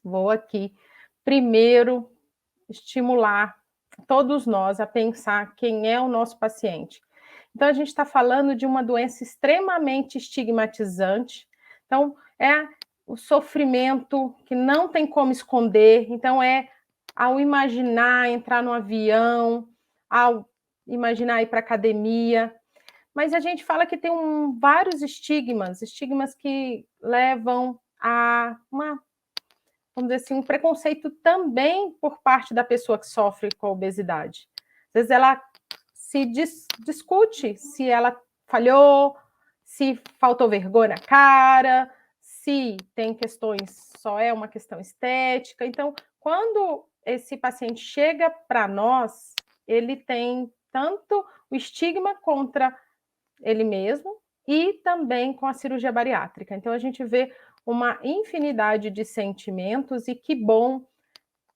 vou aqui primeiro estimular todos nós a pensar quem é o nosso paciente. Então, a gente está falando de uma doença extremamente estigmatizante. Então, é o sofrimento que não tem como esconder. Então, ao imaginar entrar no avião, ao imaginar ir para a academia. Mas a gente fala que tem vários estigmas que levam a vamos dizer assim, um preconceito também por parte da pessoa que sofre com a obesidade. Às vezes ela se discute se ela falhou, se faltou vergonha na cara, se tem questões, só é uma questão estética. Então, quando esse paciente chega para nós, ele tem tanto o estigma contra ele mesmo e também com a cirurgia bariátrica. Então, a gente vê uma infinidade de sentimentos e que bom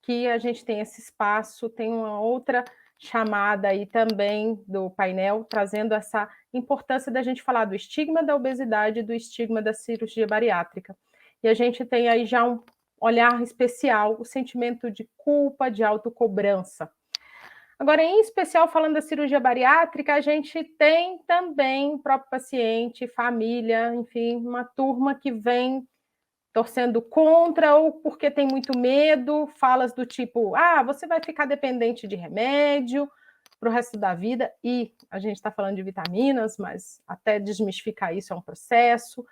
que a gente tem esse espaço, tem uma outra chamada aí também do painel, trazendo essa importância da gente falar do estigma da obesidade e do estigma da cirurgia bariátrica. E a gente tem aí já um olhar especial, o sentimento de culpa, de autocobrança. Agora, em especial, falando da cirurgia bariátrica, a gente tem também o próprio paciente, família, enfim, uma turma que vem torcendo contra ou porque tem muito medo, falas do tipo, você vai ficar dependente de remédio para o resto da vida, e a gente está falando de vitaminas, mas até desmistificar isso é um processo,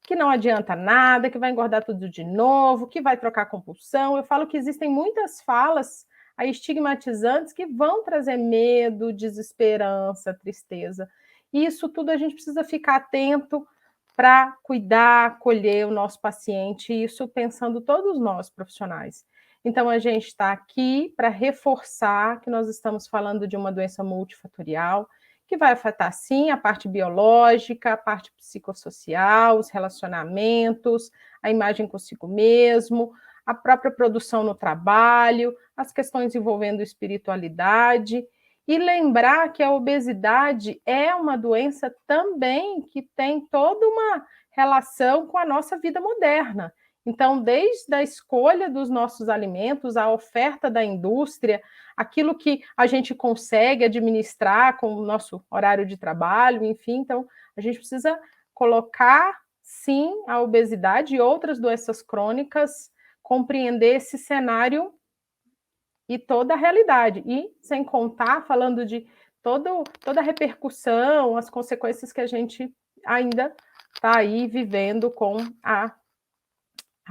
que não adianta nada, que vai engordar tudo de novo, que vai trocar compulsão. Eu falo que existem muitas falas aí estigmatizantes que vão trazer medo, desesperança, tristeza. E isso tudo a gente precisa ficar atento para cuidar, acolher o nosso paciente, isso pensando todos nós profissionais. Então, a gente está aqui para reforçar que nós estamos falando de uma doença multifatorial, que vai afetar, sim, a parte biológica, a parte psicossocial, os relacionamentos, a imagem consigo mesmo, a própria produção no trabalho, as questões envolvendo espiritualidade, e lembrar que a obesidade é uma doença também que tem toda uma relação com a nossa vida moderna. Então, desde a escolha dos nossos alimentos, a oferta da indústria, aquilo que a gente consegue administrar com o nosso horário de trabalho, enfim, então a gente precisa colocar, sim, a obesidade e outras doenças crônicas, compreender esse cenário e toda a realidade. E sem contar, falando de toda a repercussão, as consequências que a gente ainda está aí vivendo com a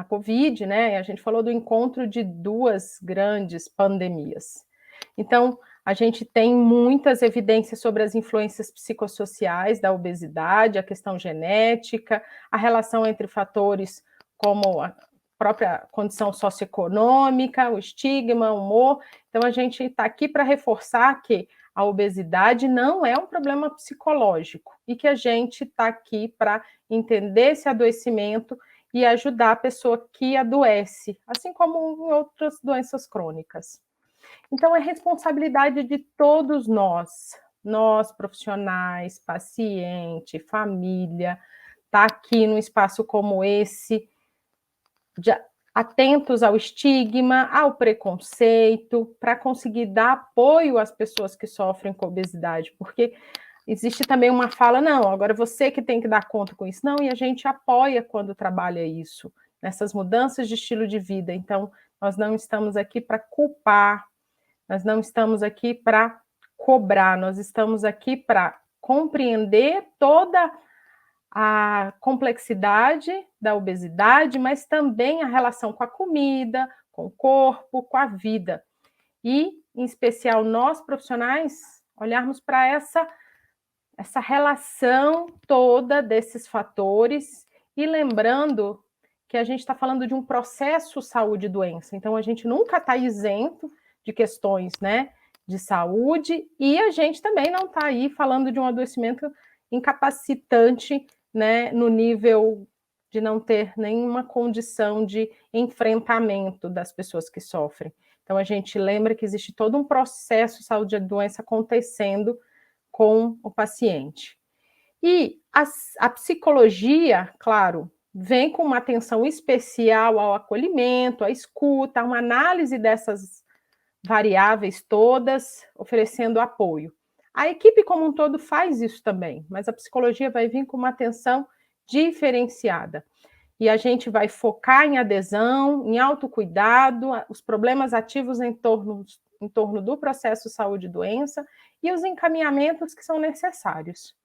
Covid, né? A gente falou do encontro de duas grandes pandemias. Então, a gente tem muitas evidências sobre as influências psicossociais da obesidade, a questão genética, a relação entre fatores como a própria condição socioeconômica, o estigma, o humor. Então, a gente está aqui para reforçar que a obesidade não é um problema psicológico e que a gente está aqui para entender esse adoecimento e ajudar a pessoa que adoece, assim como em outras doenças crônicas. Então, é responsabilidade de todos nós profissionais, paciente, família, tá aqui num espaço como esse, atentos ao estigma, ao preconceito, para conseguir dar apoio às pessoas que sofrem com obesidade, porque existe também uma fala, não, agora você que tem que dar conta com isso. Não, e a gente apoia quando trabalha isso, nessas mudanças de estilo de vida. Então, nós não estamos aqui para culpar, nós não estamos aqui para cobrar, nós estamos aqui para compreender toda a complexidade da obesidade, mas também a relação com a comida, com o corpo, com a vida. E, em especial, nós profissionais, olharmos para essa relação toda desses fatores e lembrando que a gente está falando de um processo saúde e doença, então a gente nunca está isento de questões, né, de saúde, e a gente também não está aí falando de um adoecimento incapacitante, né, no nível de não ter nenhuma condição de enfrentamento das pessoas que sofrem. Então a gente lembra que existe todo um processo de saúde e doença acontecendo com o paciente. E a psicologia, claro, vem com uma atenção especial ao acolhimento, à escuta, a uma análise dessas variáveis todas, oferecendo apoio. A equipe como um todo faz isso também, mas a psicologia vai vir com uma atenção diferenciada. E a gente vai focar em adesão, em autocuidado, os problemas ativos em torno do processo saúde e doença e os encaminhamentos que são necessários.